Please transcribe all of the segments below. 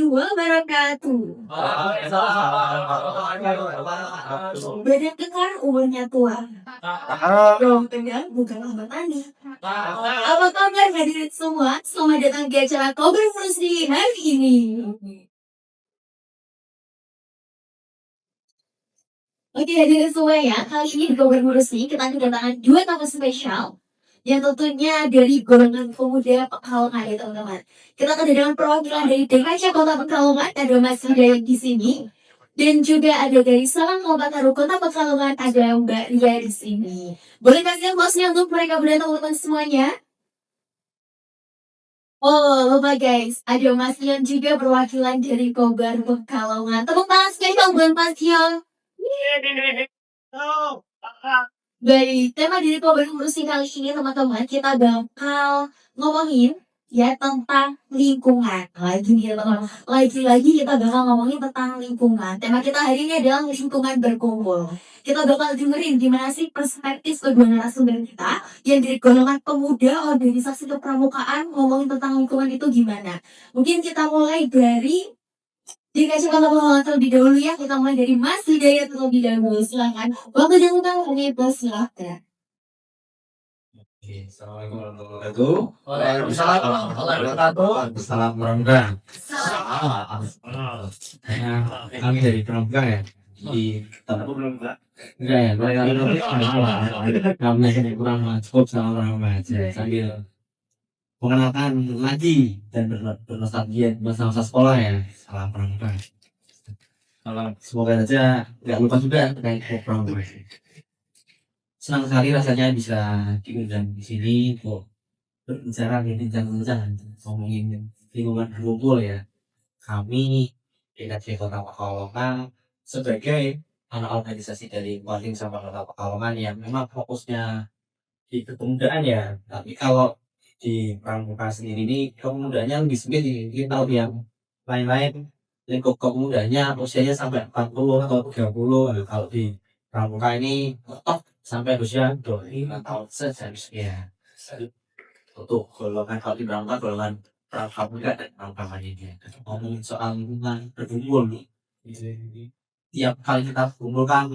wabarakatuh. Badan kekar umurnya tua. Dong tegang bukanlah petani. Apa kabar hadirin semua? Selamat datang di acara Kober University hari ini. Oke hadirin semua ya, kali ini di Kober University kita kedatangan dua tamu spesial yang tentunya dari golongan pemuda Pekalongan ya teman-teman. Kita kedatangan perwakilan dari DKC Kota Pekalongan, ada Mas Hidayat di sini. Dan juga ada dari Salam Kota Taru Kota Pekalongan, ada Mbak Ria di sini. Boleh kasih bosnya untuk mereka berdua teman-teman semuanya? Oh, lupa guys, ada Mas Yon juga perwakilan dari Kobar Pekalongan. Tepuk tangan spesial buat Mas Yon. Baik, tema dari Kobar Ngurusin kali ini teman-teman, kita bakal ngomongin ya tentang lingkungan. Lagi nih teman-teman, lagi-lagi kita bakal ngomongin tentang lingkungan. Tema kita hari ini adalah lingkungan berkumpul. Kita bakal dengerin gimana sih perspektif kedua narasumber kita yang dari golongan pemuda organisasi kepramukaan ngomongin tentang lingkungan itu gimana. Mungkin kita mulai dari dikasih pengalaman terlebih dahulu ya. Kita mulai dari Mas Hidayat terlebih dahulu. Silahkan. Waktu yang utang kami silahkan. Assalamualaikum warahmatullahi wabarakatuh. Waalaikumsalam warahmatullahi wabarakatuh. Salam Pramuka. Kami dari Pramuka ya. Di Tamu Pramuka. Enggak ya, kami dari Pramuka cukup sama Pramuka aja. Sambil mengenalkan lagi dan bernostalgia masa-masa sekolah ya. Salam Pramuka. Semoga saja nggak lupa juga terkait program gue. Senang sekali rasanya bisa diundang di sini untuk berbicara bincang-bincang ngomongin lingkungan berkumpul ya. Kami DKC Kota Pekalongan sebagai anak organisasi dari Waring sama Kota Pekalongan yang memang fokusnya di kepemudaan ya. Tapi kalau di Pramuka sendiri ini kepemudanya lebih sempit mungkin kalau yang lain-lain lingkup kepemudanya usianya sampai 40 atau 30. Kalau di Pramuka ini top sampai usia 25 tahun seharusnya. Untuk golongan kalau di Pramuka golongan Pramuka dan Pramuka ini ngomongin soal lingkungan berkumpul nih. Tiap kali kita kumpul kan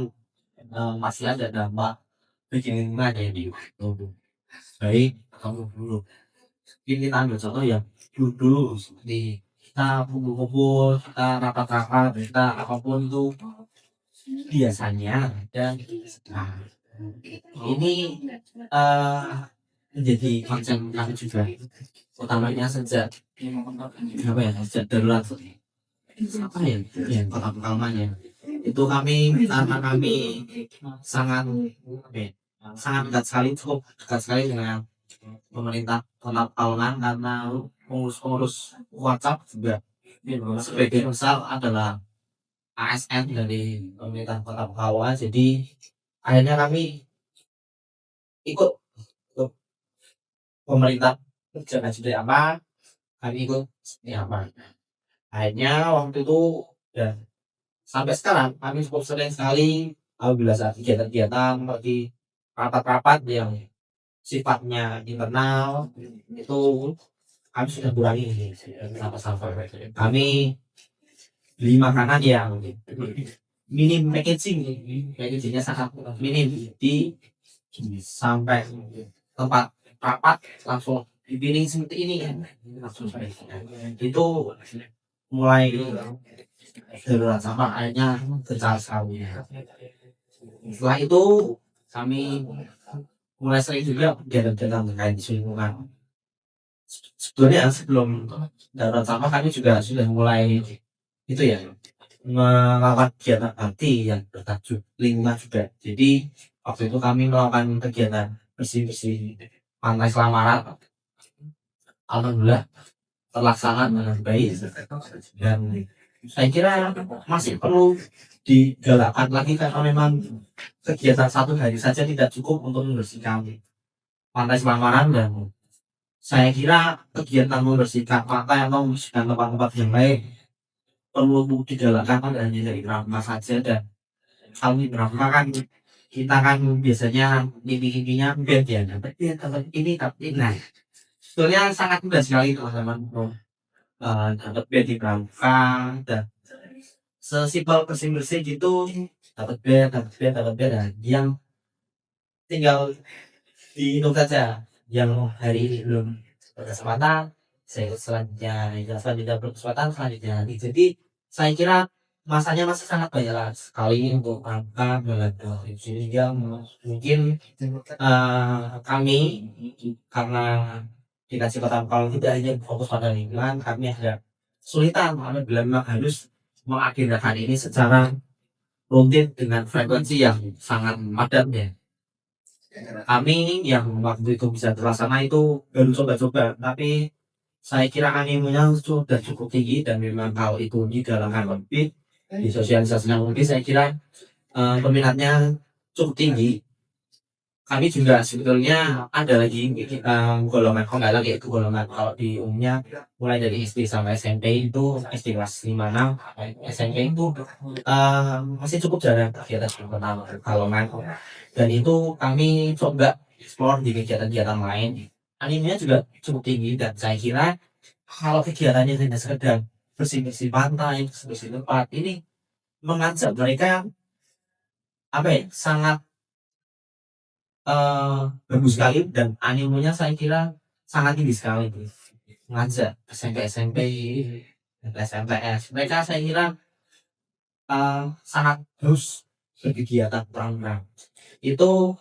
masih ada dampak bikin lingkungan ya di baik kamu dulu. Ini kita ambil contoh yang dulu seperti kita kumpul-kumpul, kita rapat-rapat, kita apapun itu biasanya dan ini menjadi concern kami juga utamanya sejak apa ya sejak darurat apa ya yang Kota Pekalongan ya itu karena kami sangat sangat dekat sekali cukup dekat sekali dengan pemerintah Kota Pekalongan karena pengurus WhatsApp juga sebagian besar adalah ASN dari pemerintah Kota Pekalongan. Jadi akhirnya kami ikut pemerintah kerja seperti apa, kami ikut seperti apa. Akhirnya waktu itu dan sampai sekarang kami cukup sering sekali apabila saat kegiatan-kegiatan seperti rapat-rapat yang sifatnya internal itu kami sudah kurangi sampah-sampah. Kami beli makanan yang minim packagingnya sangat minim di sampai tempat rapat langsung dipiring seperti ini langsung itu mulai darurat sampah akhirnya besar sekali. Setelah itu kami mulai sering juga kegiatan-kegiatan terkait isu lingkungan. Sebetulnya sebelum darurat sampah kami juga sudah mulai itu ya melakukan kegiatan bakti yang bertajuk lingkungan juga. Jadi waktu itu kami melakukan kegiatan bersih-bersih pantai Selamaran. Alhamdulillah terlaksana dengan baik dan saya kira masih perlu digalakkan lagi karena memang kegiatan satu hari saja tidak cukup untuk membersihkan pantai Selamaran dan saya kira kegiatan membersihkan pantai atau membersihkan tempat-tempat yang lain perlu digalakkan hanya dari Pramuka saja. Dan kalau di Pramuka kan kita kan biasanya intinya bed ya, tapi ini tapi nah sebetulnya sangat mudah sekali teman-teman dapat bed di pramuka dan sesimpel bersih-bersih gitu, dapat bed, nah yang tinggal dihitung saja yang hari ini belum berkesempatan, saya ikut selanjutnya, yang selanjutnya berkesempatan selanjutnya nanti. Jadi saya kira masanya masih sangat banyak lah sekali untuk angka belajar sehingga mungkin kami karena dikasih kota kalau tidak hanya fokus pada lingkungan, kami agak kesulitan apabila memang harus mengagendakan ini secara rutin dengan frekuensi yang sangat padat ya. Kami yang waktu itu bisa terlaksana itu baru coba-coba, tapi saya kira animenya sudah cukup tinggi dan memang kalau itu digalakkan lebih, disosialisasikan lebih, saya kira peminatnya cukup tinggi. Kami juga sebetulnya ada lagi golongan penggalang yaitu golongan kalau di umumnya mulai dari SD sampai SMP itu SD kelas 5 6 SMP itu masih cukup jarang kegiatan pertama golongan dan itu kami coba explore di kegiatan-kegiatan lain. Animenya juga cukup tinggi dan saya kira kalau kegiatannya tidak sekedar bersih-bersih pantai, bersih tempat ini mengajak mereka apa ya sangat bagus sekali dan animenya saya kira sangat tinggi sekali ngajak SMP dan SMPS mereka saya kira sangat terus berkegiatan perang itu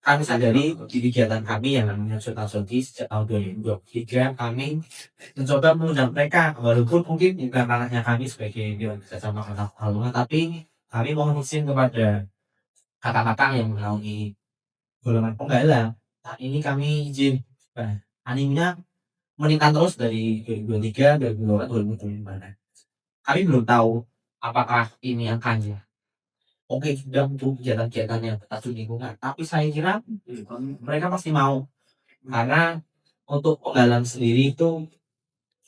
kami sadari di kegiatan kami yang namanya Sultan Soti sejak tahun 2023 kami mencoba mengundang mereka walaupun mungkin bukan ranahnya kami sebagai Dewan Kerjasama Kota Pekalongan tapi kami mohon izin kepada kakak-kakak yang menaungi golongan penggalang. Saat ini kami izin animenya meningkat terus dari 2023, 2024, 2025. Kami belum tahu apakah ini akan oke sudah untuk kegiatan-kegiatan yang bertajuk lingkungan. Tapi saya kira mereka pasti mau karena untuk penggalang sendiri itu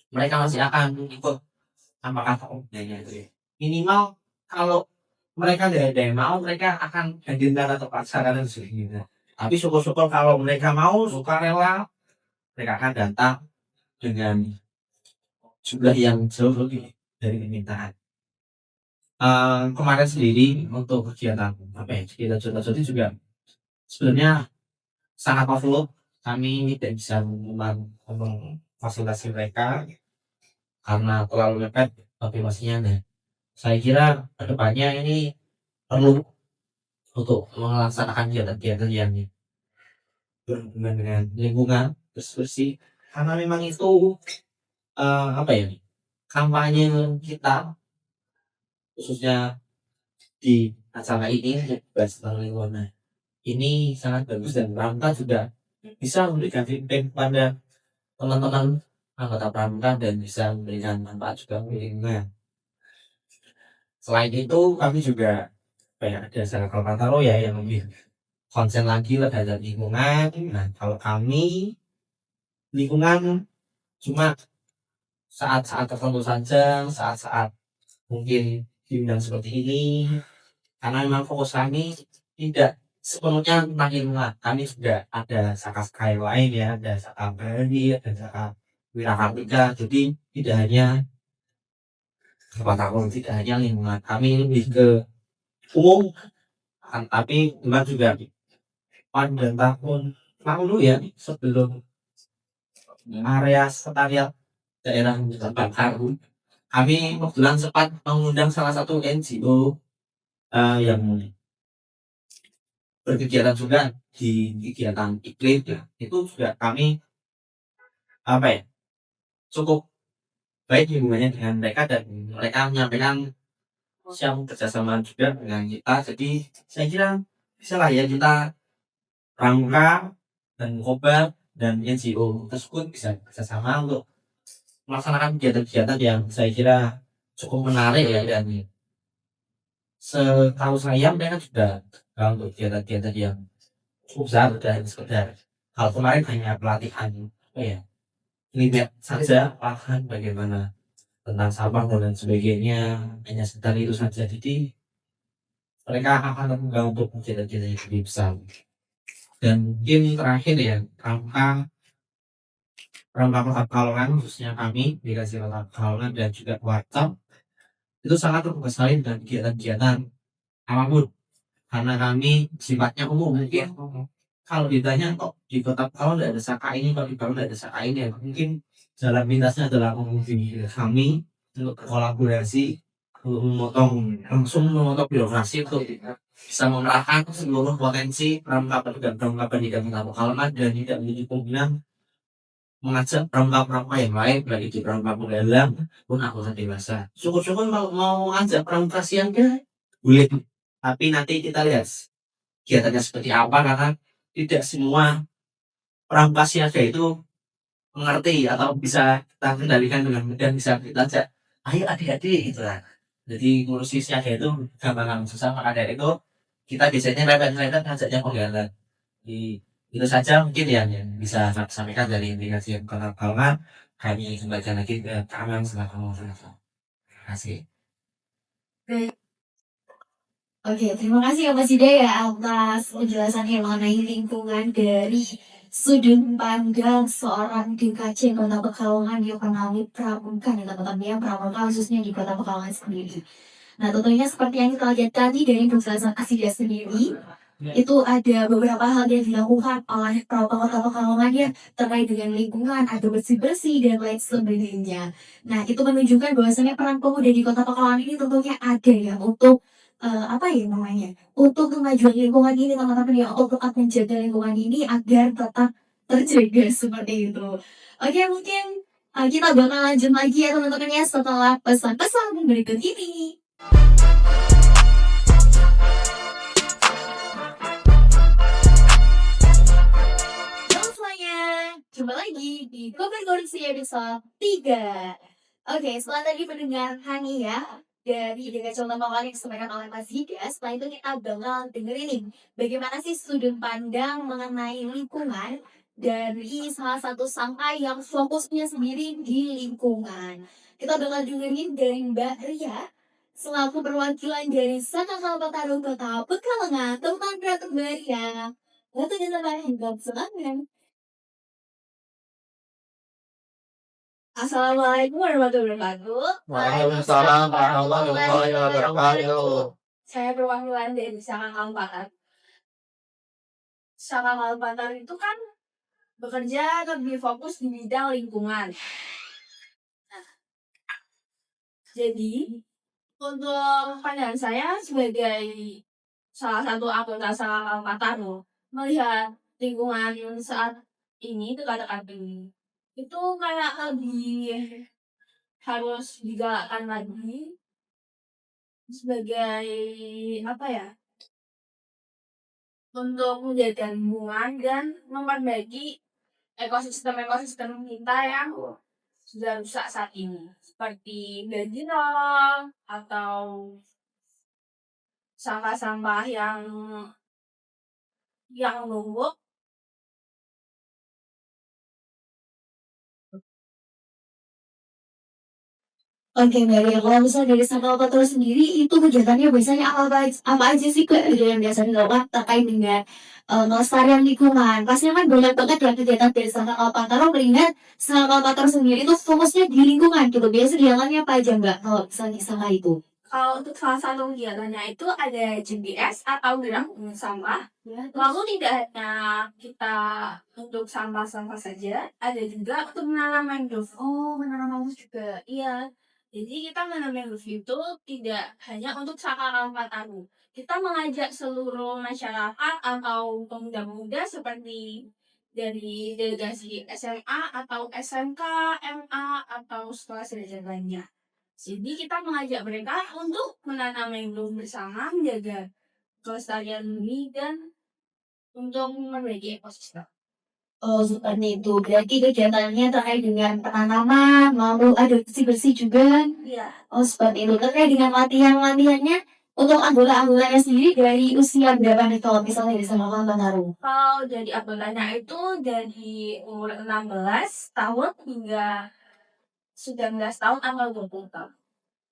mereka masih akan ikut apakah penggalangnya itu. Minimal kalau mereka tidak ada yang mau mereka akan hadirkan atau paksakan dan sebagainya. Tapi syukur-syukur kalau mereka mau sukarela mereka akan datang dengan jumlah yang jauh lebih dari permintaan. Kemarin sendiri untuk kegiatan apa ya kegiatan Jota juga sebenarnya sangat overload. Kami tidak bisa memfasilitasi mereka karena terlalu mepet populasinya. Nah, saya kira kedepannya ini perlu untuk melaksanakan kegiatan-kegiatan yang berhubungan dengan lingkungan bersih karena memang itu apa ya kampanye kita khususnya di acara ini bahas tentang lingkungan. Nah, ini sangat bagus dan Pramuka juga bisa memberikan feedback pada teman-teman anggota Pramuka dan bisa memberikan manfaat juga untuk lingkungan. Selain itu kami juga kayak ada Sarah Kalpataru ya yang lebih konsen lagi lah terhadap lingkungan. Nah kalau kami lingkungan cuma saat-saat tertentu saja, saat-saat mungkin diundang seperti ini karena memang fokus kami tidak sepenuhnya tentang lingkungan. Kami juga ada saka-saka yang lain ya, ada saka Bali, ada saka Wirakartika. Jadi tidak hanya tahun, tidak hanya lingkungan. Kami lebih ke umum, tapi memang juga pada tahun lalu ya sebelum area sekretariat daerah tempat baru kami kebetulan sempat mengundang salah satu NGO yang berkegiatan juga di kegiatan iklim ya. Itu juga kami apa ya cukup baik hubungannya dengan mereka dan mereka menyampaikan siap kerjasama juga dengan kita. Jadi saya kira bisa lah ya kita Pramuka dan Kobar dan NGO tersebut bisa kerjasama untuk melaksanakan kegiatan-kegiatan yang saya kira cukup menarik ya dan setahu saya mereka juga untuk kegiatan-kegiatan yang cukup besar dan sekedar kalau kemarin hanya pelatihan apa ya lihat saja paham bagaimana tentang sampah dan lain sebagainya hanya sekedar itu saja jadi mereka akan mengganggu untuk kegiatan-kegiatan yang lebih besar dan mungkin terakhir ya angka Perangkat Pekalongan khususnya kami di Dikasih Kota Pekalongan dan juga WhatsApp itu sangat terbuka sekali dengan kegiatan-kegiatan apapun karena kami sifatnya umum mungkin kalau ditanya kok di Kota Pekalongan tidak ada saka ini kalau di Pekalongan tidak ada saka ini ya mungkin jalan pintasnya adalah memungkinkan kami untuk berkolaborasi untuk memotong birokrasi untuk bisa mengerahkan seluruh potensi perangkat dan perangkat di Kota Pekalongan dan tidak menjadi kemungkinan mengajak pramuka-pramuka yang lain baik itu pramuka penggalang pun anggota dewasa. Syukur-syukur kalau mau ngajak pramuka siang ya boleh, tapi nanti kita lihat kegiatannya seperti apa karena tidak semua pramuka siaga itu mengerti atau bisa kita kendalikan dengan mudah bisa kita ajak ayo adik-adik gitu lah. Jadi ngurusi siaga itu gampang susah maka dari itu kita biasanya repot-repot ngajaknya penggalang. Di itu saja mungkin yang bisa saya sampaikan dari indikasi Pekalongan. Kami kembalikan lagi ke Kang silakan. Terima kasih. Oke, terima kasih ya Mas Ida ya atas penjelasannya mengenai lingkungan dari sudut pandang seorang DKC Kota Pekalongan yang mengalami pramuka dan teman-temannya pramuka khususnya di Kota Pekalongan sendiri. Nah tentunya seperti yang kita lihat tadi dari penjelasan Asida sendiri, itu ada beberapa hal yang dilakukan oleh pramuka Kota Pekalongan ya terkait dengan lingkungan, ada bersih-bersih dan lain sebagainya. Nah itu menunjukkan bahwasanya peran pemuda di Kota Pekalongan ini tentunya ada ya untuk apa ya namanya, untuk kemajuan lingkungan ini teman-teman ya, untuk tetap menjaga lingkungan ini agar tetap terjaga seperti itu. Oke mungkin kita bakal lanjut lagi ya teman-teman ya setelah pesan-pesan berikut ini. Halo semuanya, jumpa lagi di Kopi Korupsi episode 3. Oke, setelah tadi pendengarkan ya dari dengan contoh awal yang disampaikan oleh Mas Hida, setelah itu kita bakal dengerin nih bagaimana sih sudut pandang mengenai lingkungan dari salah satu sampai yang fokusnya sendiri di lingkungan. Kita bakal dengerin dari Mbak Ria selaku perwakilan dari Saka Kalpataru Kota Pekalongan. Tepuk tangan untuk Mbak Ria. Waktu kita main semangat. Assalamualaikum warahmatullahi wabarakatuh. Waalaikumsalam warahmatullahi wabarakatuh. Saya perwakilan dari Saka Kalpataru. Saka Kalpataru itu kan bekerja lebih fokus di bidang lingkungan. Nah, jadi untuk pandangan saya sebagai salah satu anggota Saka Kalpataru melihat lingkungan saat ini dekat-dekat ini itu kayak lebih harus digalakkan lagi sebagai apa ya, untuk menjaga lingkungan dan memperbaiki ekosistem kita yang sudah rusak saat ini seperti banjirop atau sampah-sampah yang numpuk. Oke, Mbak Ria, kalau misalnya dari Saka Patro sendiri, itu kegiatannya biasanya apa aja sih Kak yang biasa dilakukan terkait dengan melestarian lingkungan? Pastinya kan banyak banget ya kegiatan dari Saka Patro melihat Saka Patro sendiri itu fokusnya di lingkungan gitu. Biasa dilakukannya apa aja Mbak kalau misalnya Saka itu? Kalau untuk salah satu kegiatannya itu ada GPS atau gerak sampah. Lalu tidak hanya kita untuk sampah-sampah saja, ada juga untuk menanam mangrove. Oh, menanam mangrove juga. Iya. Jadi kita menanam mangrove itu tidak hanya untuk Saka Kalpataru. Kita mengajak seluruh masyarakat atau pemuda-pemuda seperti dari delegasi SMA atau SMK, MA atau sekolah sederajat lainnya. Jadi kita mengajak mereka untuk menanam mangrove bersama, menjaga kelestarian bumi dan untuk memperbaiki ekosistem. Oh, seperti itu. Berarti kegiatannya terkait dengan penanaman, lalu ada bersih-bersih juga. Iya. Oh, seperti itu. Terkait dengan latihannya untuk anggota-anggotanya sendiri dari usia berapa nih kalau misalnya di sama Taruh? Kalau dari anggotanya itu dari umur 16 tahun hingga 19 tahun atau 20 tahun.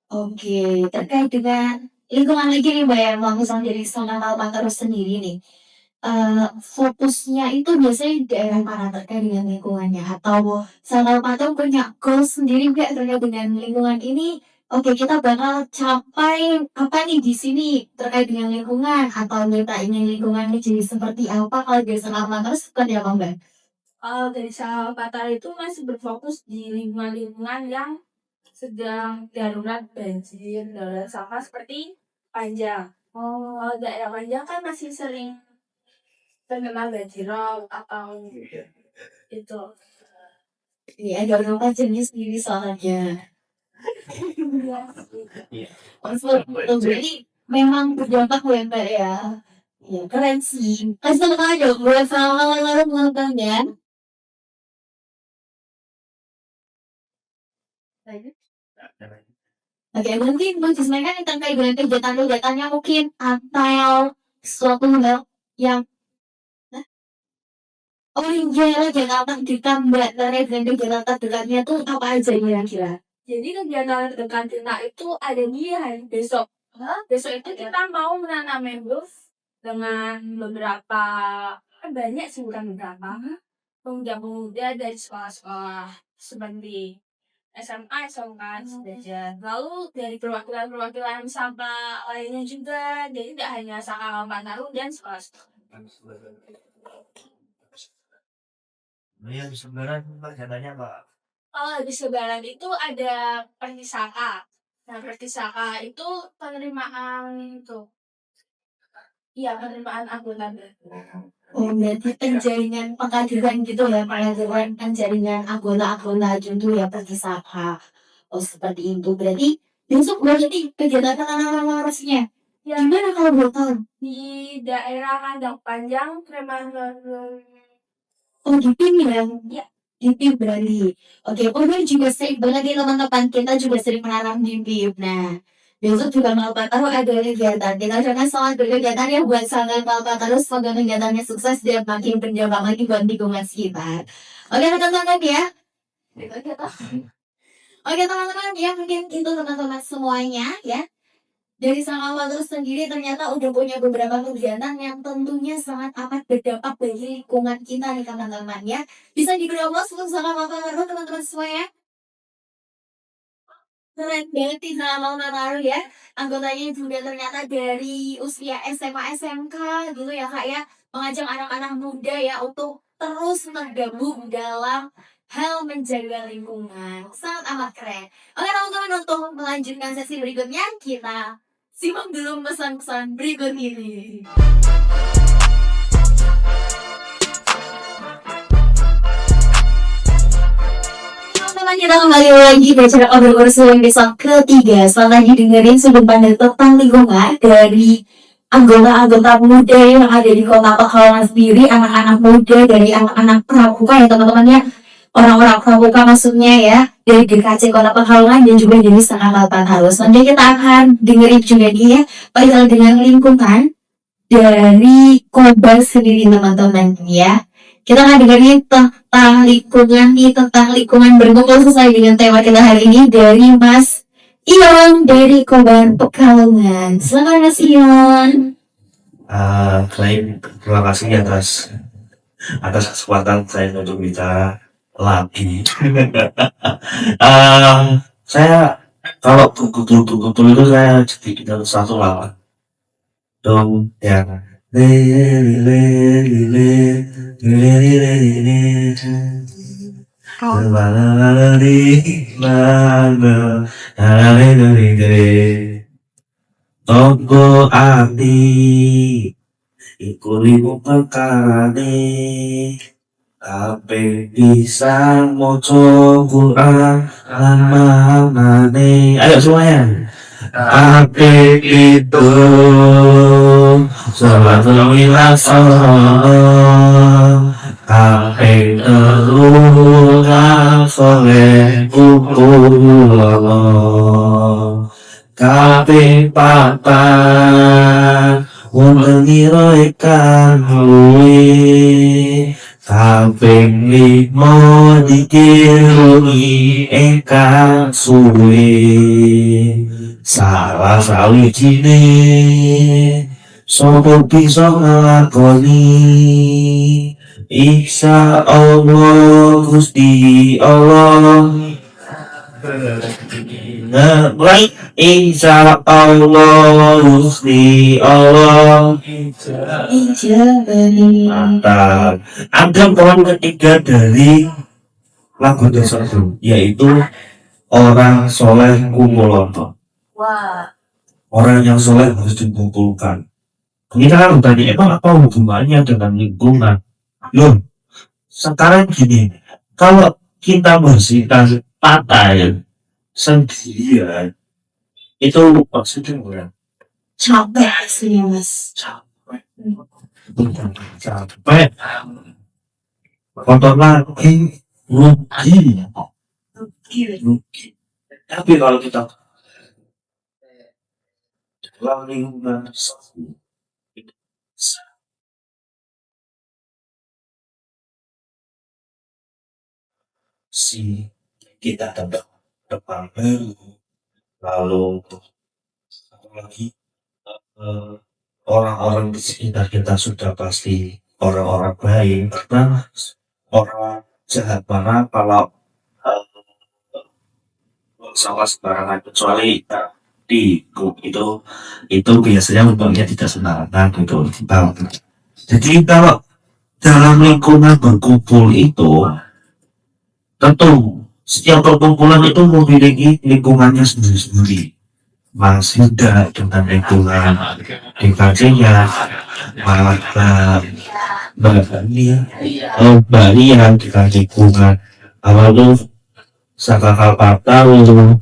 Oke, terkait dengan lingkungan lagi nih Mbak ya, kalau misalnya dari sama Taruh sendiri nih. fokusnya itu biasanya di daerah mana terkait dengan lingkungannya? Atau Sangkal Patung punya goals sendiri nggak terkait dengan lingkungan ini? Oke, kita bakal capai apa nih di sini terkait dengan lingkungan atau kita ingin lingkungannya jadi seperti apa? Kalau dari Sangkal Patung seperti apa Mbak? Kalau dari Sahabat itu masih berfokus di lingkungan-lingkungan yang sedang darurat banjir, darurat sampah seperti Panjang. Kalau daerah Panjang kan masih sering terkena banjirop atau itu. Iya, ada beberapa jenis sendiri soalnya. Jadi memang berdampak ya Mbak ya. Ya keren sih. Kasih tau aja buat sama orang nontonnya. Oke, mungkin menjelaskan terkait dengan kegiatan-kegiatannya mungkin atau suatu hal yang oh iya kegiatan ditambah terkait dengan kegiatan terdekatnya tuh apa aja kira-kira? Jadi kegiatan terdekat kita itu ada di hari besok. Besok itu kita mau menanam mangrove dengan beberapa, banyak sih bukan beberapa, pemuda-pemuda dari sekolah-sekolah seperti SMA, SMK, sederajat. Lalu dari perwakilan-perwakilan sampah lainnya juga, jadi tidak hanya Sangkal Pantaru dan sekolah-sekolah. Yang sebenarnya katanya Pak. Kalau habis lebaran itu ada Pertisaka. Nah, Pertisaka itu penerimaan itu. Iya, penerimaan anggota. Oh, berarti penjaringan pengkaderan gitu ya, penjaringan anggota-anggota itu ya Pertisaka. Oh, seperti itu. Berarti besok berarti kegiatan anak-anak rasanya. Ya, Gimana kalau boleh tahu? di daerah Kandang Panjang, Oh, di PIM ya? Ya. Di PIM berarti. Oke, Udah juga sering banget nih teman-teman kita juga sering menanam di PIM. Nah, besok juga Malpataru ada kegiatan. Kita jangan selamat berkegiatan ya buat Sangkal Malpataru. Semoga kegiatannya sukses dan makin berdampak lagi buat lingkungan sekitar. Oke, teman-teman ya. Oke, teman-teman ya, mungkin itu teman-teman semuanya ya. Dari Sangkal Patung sendiri ternyata udah punya beberapa kegiatan yang tentunya sangat amat berdampak bagi lingkungan kita nih teman-teman ya. Bisa diberi aplaus untuk Sangkal Patung teman-teman semuanya. Keren banget nih Sangkal Patung ya. Anggotanya juga ternyata dari usia SMA SMK gitu ya Kak ya. Mengajak anak-anak muda ya untuk terus tergabung dalam hal menjaga lingkungan. Sangat amat keren. Oke teman-teman, untuk melanjutkan sesi berikutnya kita simak dulu pesan-pesan berikut ini. Teman-teman, kita kembali lagi bicara obrol yang episode ketiga. Selamat dengerin sudut pandang tentang lingkungan dari anggota-anggota muda yang ada di Kota Pekalongan sendiri, anak-anak muda dari anak-anak pramuka ya teman-teman ya. Orang-orang pramuka maksudnya ya, dari DKC Kota Pekalongan dan juga dari Sangkal Pantaru. Selanjutnya kita akan dengerin juga nih ya, perihal dengan lingkungan dari Kobar sendiri teman-teman ya. Kita akan dengerin tentang lingkungan nih, tentang lingkungan berkumpul sesuai dengan tema kita hari ini dari Mas Ion dari Kobar Pekalongan. Selamat Mas Ion. Terima kasih atas kesempatan saya untuk bicara lagi. Saya kalau betul-betul itu saya jadi kita satu lawan dong ya. Toko ati iku limu perkarane ape bisa moco Quran amanane. Ayo semuanya. Ape itu salat wilasono ape teruna soleh kukulono kape papan wonten ira ikan luwe kaping 5 dikirungi ingkang suwe salah sawijine Sopo bisa nglakoni Insya Allah Gusti Allah Baik Insya Allah Gusti Allah Ijabani. Mantap. Ada poin ketiga dari lagu tersebut yaitu orang soleh kumulonto. Wah, Orang yang soleh harus dikumpulkan. Kita kan tanya emang apa hubungannya dengan lingkungan? Loh, sekarang gini, kalau kita bersihkan pantai sendirian, itu maksudnya bukan capek aslinya mas. capek, bukan capek, kotor lagi, rugi, rugi. Tapi kalau kita dalam lingkungan tersebut, si kita dapat depan baru, lalu satu lagi eh, orang-orang di sekitar kita sudah pasti orang-orang baik karena orang jahat mana kalau sama sembarangan kecuali di grup itu biasanya umpamanya tidak sembarangan gitu Bang. Jadi kalau dalam lingkungan berkumpul itu tentu setiap perkumpulan itu memiliki lingkungannya sendiri-sendiri. Mas Yuda dengan lingkungan DKC-nya, Mbak Lia dengan lingkungan lalu Saka Kalpata lalu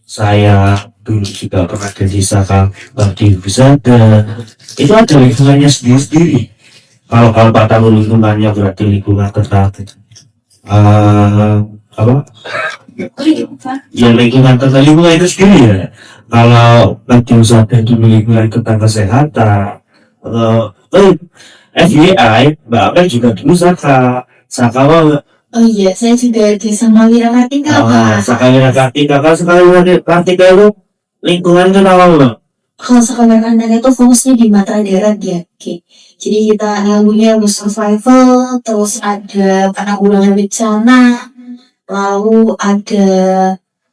saya dulu juga pernah jadi Saka Bakti Wisata itu ada lingkungannya sendiri-sendiri. Kalau Kalpata lingkungannya berarti lingkungan tentang apa? Ya lingkungan tentang lingkungan itu sendiri ya. Kalau Bakti Wisata itu lingkungan tentang kesehatan, FBI, Mbak Apel juga dulu Saka Oh iya, saya juga di sama Wira Kartika Pak. Saka Wira Kartika sekali Kartika itu lingkungan itu apa Mbak? Kalau sekolah kandang itu fokusnya di mata darat ya. Oke. Jadi kita ilmunya survival, terus ada penanggulangan bencana, lalu ada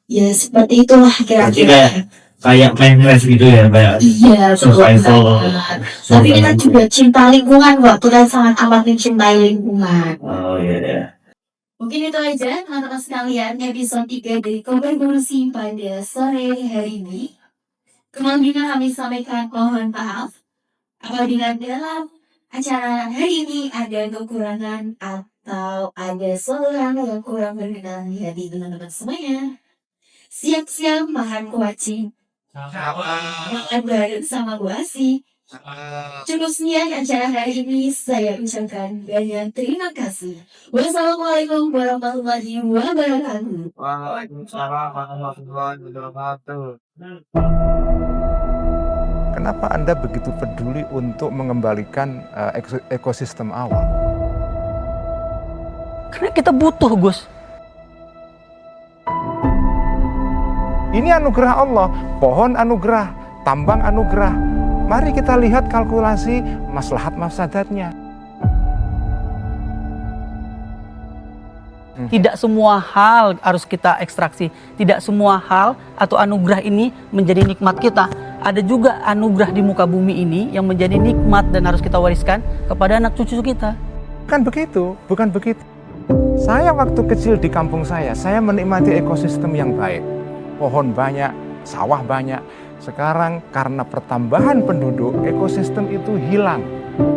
ya seperti itulah Berarti kira-kira. kayak Minecraft gitu ya kayak Iya, betul survival. banget. Tapi kita juga cinta lingkungan kok, kita sangat amat mencintai lingkungan. Oh iya. Mungkin itu aja teman-teman sekalian episode 3 dari Kobar Bersih pada sore hari ini. Kemungkinan kami sampaikan mohon maaf apabila dalam acara hari ini ada kekurangan atau ada seorang yang kurang berkenan di hati teman-teman semuanya. Siap-siap makan kuaci, makan bareng sama Bu Asi. Cukup sekian acara hari ini, saya ucapkan banyak terima kasih. Wassalamualaikum warahmatullahi wabarakatuh. Waalaikumsalam warahmatullahi wabarakatuh. Kenapa Anda begitu peduli untuk mengembalikan ekosistem awam? Karena kita butuh, Gus. Ini anugerah Allah, pohon anugerah, tambang anugerah. Mari kita lihat kalkulasi maslahat mafsadatnya. Tidak semua hal harus kita ekstraksi. Tidak semua hal atau anugerah ini menjadi nikmat kita. Ada juga anugerah di muka bumi ini yang menjadi nikmat dan harus kita wariskan kepada anak cucu kita. Bukan begitu. Saya waktu kecil di kampung saya menikmati ekosistem yang baik. Pohon banyak, sawah banyak. Sekarang karena pertambahan penduduk, ekosistem itu hilang.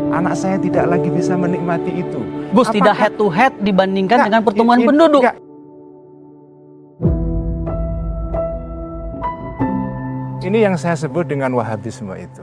Anak saya tidak lagi bisa menikmati itu. Gus, tidak head to head dibandingkan dengan pertumbuhan penduduk. Ini yang saya sebut dengan Wahabisme itu.